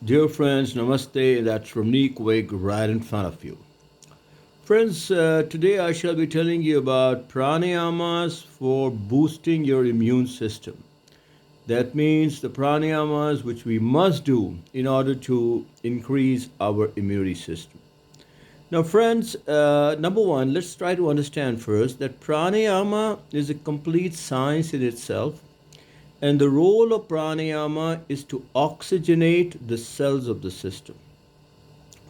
Dear friends, namaste. That's Ramneek Wig right in front of you. Friends, today I shall be telling you about pranayamas for boosting your immune system. That means the pranayamas which we must do in order to increase our immunity system. Now, friends, number one, let's try to understand first that pranayama is a complete science in itself, and the role of pranayama is to oxygenate the cells of the system.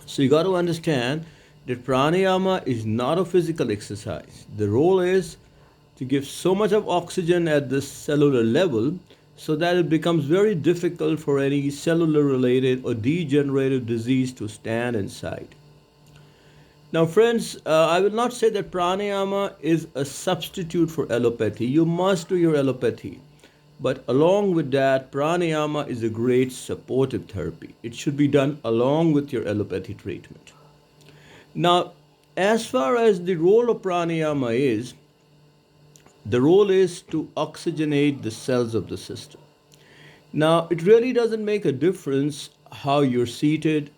So you got to understand that pranayama is not a physical exercise. The role is to give so much of oxygen at the cellular level so that it becomes very difficult for any cellular related or degenerative disease to stand inside. Now, friends, I will not say that pranayama is a substitute for allopathy. You must do your allopathy. But along with that, pranayama is a great supportive therapy. It should be done along with your allopathy treatment. Now, as far as the role of pranayama is, the role is to oxygenate the cells of the system. Now, it really doesn't make a difference how you're seated,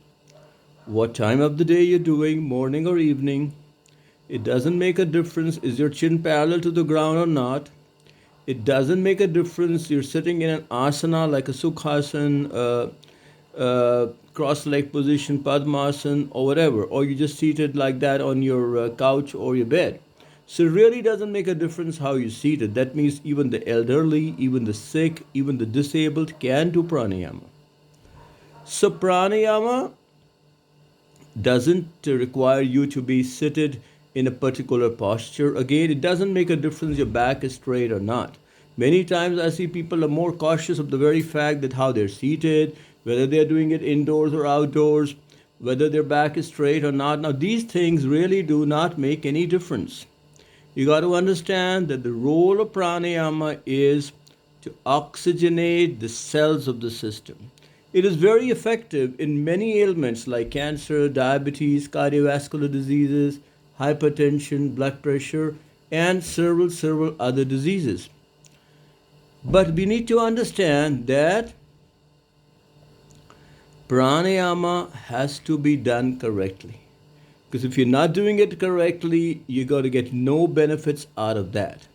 what time of the day you're doing, morning or evening. It doesn't make a difference is your chin parallel to the ground or not. It doesn't make a difference you're sitting in an asana like a sukhasana, cross leg position, padmasana, or whatever, or you just seated like that on your couch or your bed. So it really doesn't make a difference how you seated. That means even the elderly, even the sick, even the disabled can do pranayama. So pranayama doesn't require you to be seated in a particular posture. Again, it doesn't make a difference your back is straight or not. Many times I see people are more cautious of the very fact that how they're seated, whether they're doing it indoors or outdoors, whether their back is straight or not. Now, these things really do not make any difference. You got to understand that the role of pranayama is to oxygenate the cells of the system. It is very effective in many ailments like cancer, diabetes, cardiovascular diseases, hypertension, blood pressure, and several other diseases. But we need to understand that pranayama has to be done correctly. Because if you're not doing it correctly, you're going to get no benefits out of that.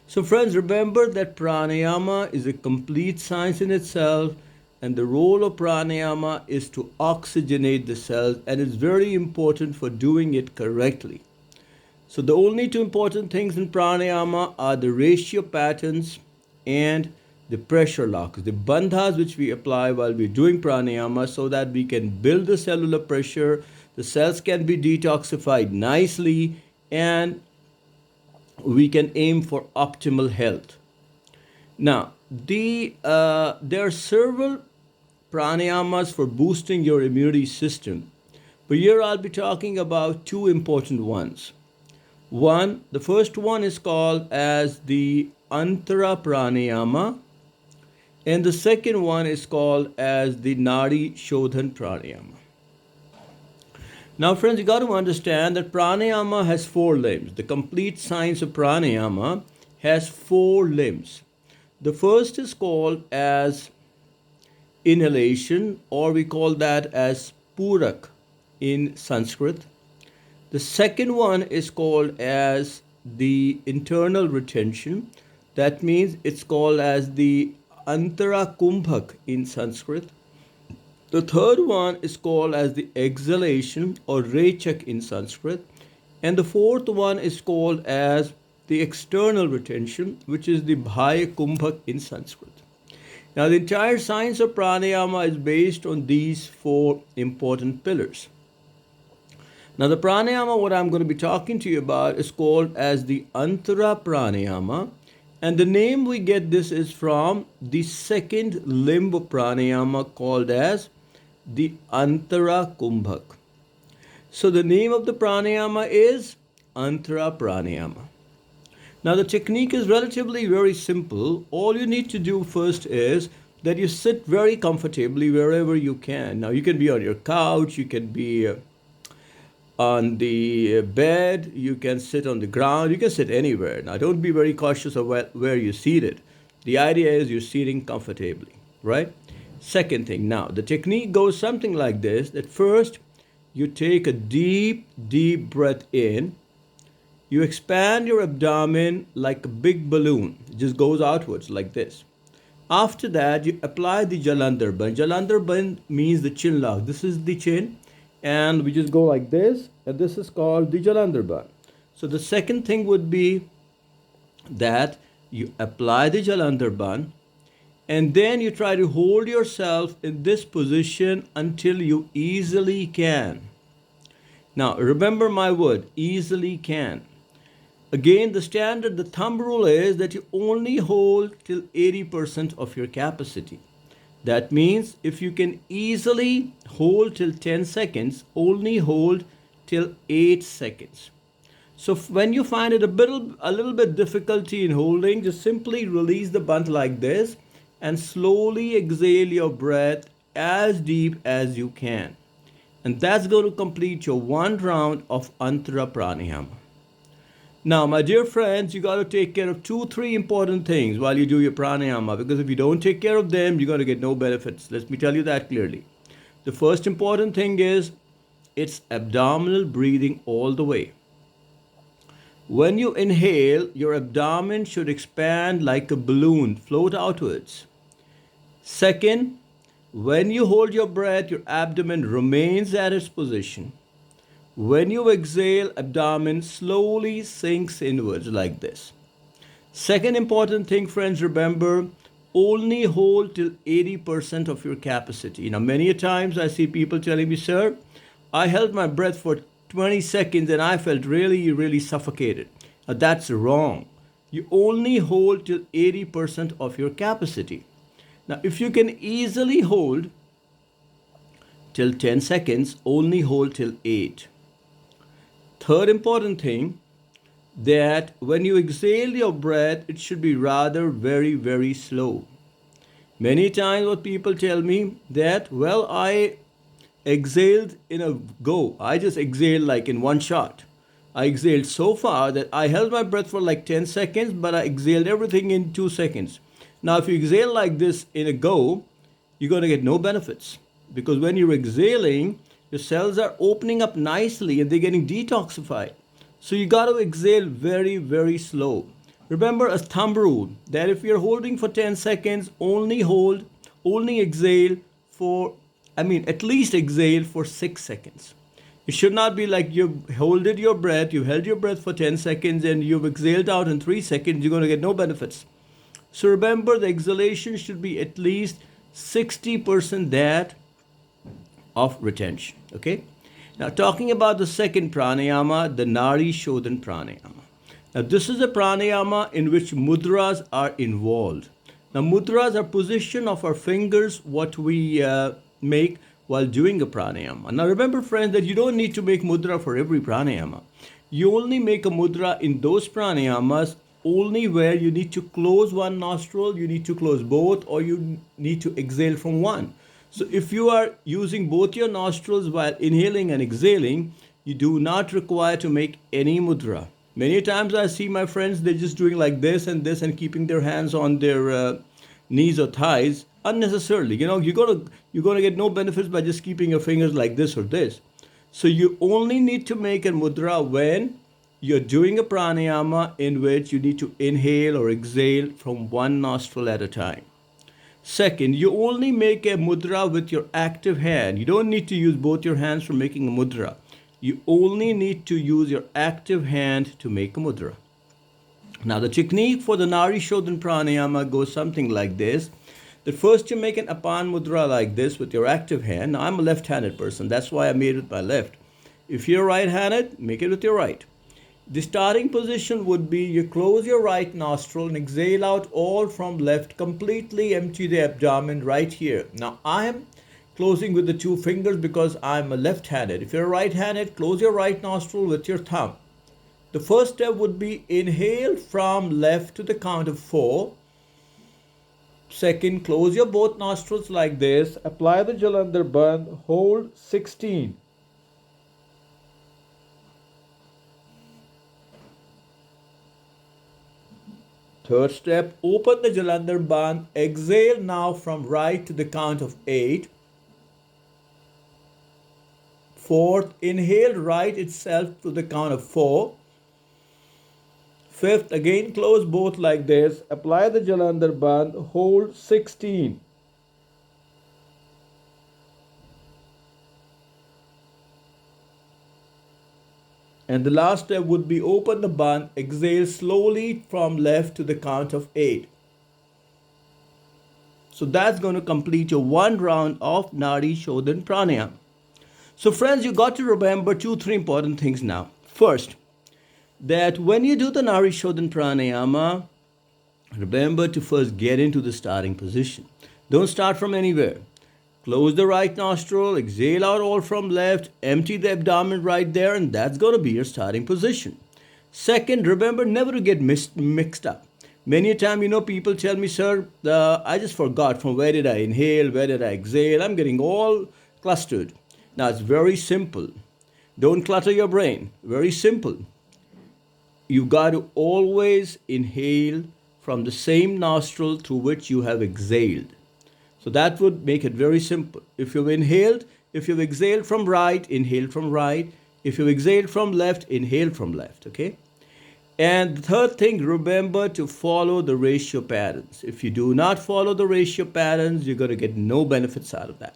So, friends, remember that pranayama is a complete science in itself, and the role of pranayama is to oxygenate the cells, and it's very important for doing it correctly. So, the only two important things in pranayama are the ratio patterns and the pressure locks, the bandhas which we apply while we're doing pranayama so that we can build the cellular pressure, the cells can be detoxified nicely, and we can aim for optimal health. Now, there are several pranayamas for boosting your immunity system, but here I'll be talking about two important ones. The first one is called as the Antara Pranayama, and the second one is called as the Nari Shodhan Pranayama. Now, friends, you got to understand that pranayama has four limbs. The complete science of pranayama has four limbs. The first is called as inhalation, or we call that as purak in Sanskrit. The second one is called as the internal retention. That means it's called as the Antara Kumbhak in Sanskrit. The third one is called as the exhalation or rechak in Sanskrit. And the fourth one is called as the external retention, which is the bhaya kumbhak in Sanskrit. Now, the entire science of pranayama is based on these four important pillars. Now, the pranayama, what I'm going to be talking to you about, is called as the Antara Pranayama. And the name we get this is from the second limb of pranayama called as the Antara Kumbhak. So the name of the pranayama is Antara Pranayama. Now the technique is relatively very simple. All you need to do first is that you sit very comfortably wherever you can. Now you can be on your couch, you can be on the bed, you can sit on the ground, you can sit anywhere. Now don't be very cautious of where you're seated. The idea is you're sitting comfortably, right? Second thing, now the technique goes something like this, that first you take a deep, deep breath in. You expand your abdomen like a big balloon. It just goes outwards like this. After that, you apply the Jalandhar Bandh. Jalandhar Bandh means the chin lock. This is the chin, and we just go like this, and this is called the Jalandhar Bandh. So the second thing would be that you apply the Jalandhar Bandh, and then you try to hold yourself in this position until you easily can. Now, remember my word, easily can. Again, the standard, the thumb rule is that you only hold till 80% of your capacity. That means if you can easily hold till 10 seconds, only hold till 8 seconds. So when you find it a little bit difficulty in holding, just simply release the bandh like this and slowly exhale your breath as deep as you can. And that's going to complete your one round of Antara Pranayama. Now, my dear friends, you got to take care of 2-3 important things while you do your pranayama, because if you don't take care of them, you're going to get no benefits. Let me tell you that clearly. The first important thing is it's abdominal breathing all the way. When you inhale, your abdomen should expand like a balloon, float outwards. Second, when you hold your breath, your abdomen remains at its position. When you exhale, abdomen slowly sinks inwards like this. Second important thing, friends, remember, only hold till 80% of your capacity. Now, many a times I see people telling me, sir, I held my breath for 20 seconds and I felt really, really suffocated. Now, that's wrong. You only hold till 80% of your capacity. Now, if you can easily hold till 10 seconds, only hold till 8. Third important thing, that when you exhale your breath, it should be rather very, very slow. Many times what people tell me that, well, I exhaled in a go. I just exhaled like in one shot. I exhaled so far that I held my breath for like 10 seconds, but I exhaled everything in 2 seconds. Now, if you exhale like this in a go, you're going to get no benefits, because when you're exhaling, your cells are opening up nicely and they're getting detoxified. So you got to exhale very, very slow. Remember a thumb rule that if you're holding for 10 seconds, only exhale for, at least exhale for 6 seconds. It should not be like you've held your breath for 10 seconds and you've exhaled out in 3 seconds, you're going to get no benefits. So remember, the exhalation should be at least 60% that of retention. Okay? Now, talking about the second pranayama, the Nari Shodhan Pranayama. Now, this is a pranayama in which mudras are involved. Now, mudras are position of our fingers, what we make while doing a pranayama. Now, remember, friends, that you don't need to make mudra for every pranayama. You only make a mudra in those pranayamas only where you need to close one nostril, you need to close both, or you need to exhale from one. So if you are using both your nostrils while inhaling and exhaling, you do not require to make any mudra. Many times I see my friends, they're just doing like this and keeping their hands on their knees or thighs unnecessarily. You know, you're gonna get no benefits by just keeping your fingers like this or this. So you only need to make a mudra when you're doing a pranayama in which you need to inhale or exhale from one nostril at a time. Second, you only make a mudra with your active hand. You don't need to use both your hands for making a mudra. You only need to use your active hand to make a mudra. Now, the technique for the Nari Shodhan Pranayama goes something like this. That first you make an Apan mudra like this with your active hand. Now, I'm a left-handed person. That's why I made it with my left. If you're right-handed, make it with your right. The starting position would be you close your right nostril and exhale out all from left. Completely empty the abdomen right here. Now, I am closing with the 2 fingers because I'm a left-handed. If you're right-handed, close your right nostril with your thumb. The first step would be inhale from left to the count of 4. Second, close your both nostrils like this. Apply the Jalandhar Bandh. Hold 16. Third step, open the Jalandhar Bandh. Exhale now from right to the count of 8. Fourth, inhale right itself to the count of 4. Fifth, again close both like this. Apply the Jalandhar Bandh. Hold 16. And the last step would be open the bandh, exhale slowly from left to the count of 8. So that's going to complete your one round of Nari, Shodhan, Pranayama. So friends, you got to remember 2-3 important things now. First, that when you do the Nari, Shodhan, Pranayama, remember to first get into the starting position. Don't start from anywhere. Close the right nostril, exhale out all from left, empty the abdomen right there, and that's going to be your starting position. Second, remember never to get mixed up. Many a time, people tell me, sir, I just forgot from where did I inhale, where did I exhale. I'm getting all clustered. Now, it's very simple. Don't clutter your brain. Very simple. You got to always inhale from the same nostril through which you have exhaled. So that would make it very simple. If you've exhaled from right, inhale from right. If you've exhaled from left, inhale from left, okay? And the third thing, remember to follow the ratio patterns. If you do not follow the ratio patterns, you're going to get no benefits out of that.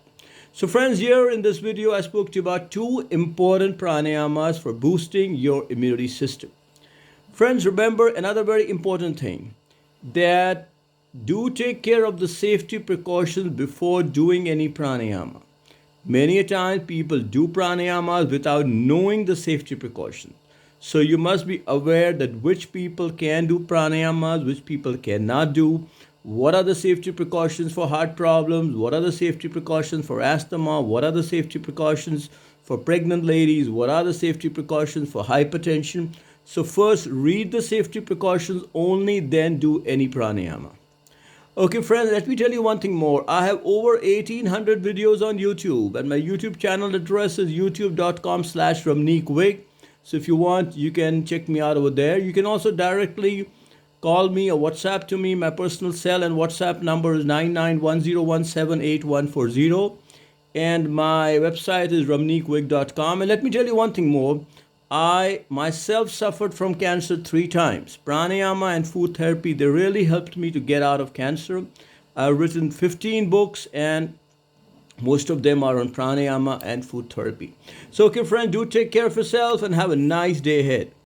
So friends, here in this video, I spoke to you about 2 important pranayamas for boosting your immunity system. Friends, remember another very important thing, that do take care of the safety precautions before doing any pranayama. Many a time people do pranayamas without knowing the safety precautions. So you must be aware that which people can do pranayamas, which people cannot do. What are the safety precautions for heart problems? What are the safety precautions for asthma? What are the safety precautions for pregnant ladies? What are the safety precautions for hypertension? So first read the safety precautions only, then do any pranayama. Okay friends, let me tell you one thing more. I have over 1800 videos on YouTube, and my YouTube channel address is youtube.com/Ramneek Wig. So if you want, you can check me out over there. You can also directly call me or WhatsApp to me. My personal cell and WhatsApp number is 9910178140. And my website is ramneekwig.com. And let me tell you one thing more. I myself suffered from cancer 3 times. Pranayama and food therapy, they really helped me to get out of cancer. I've written 15 books, and most of them are on pranayama and food therapy. So, okay, friend, do take care of yourself and have a nice day ahead.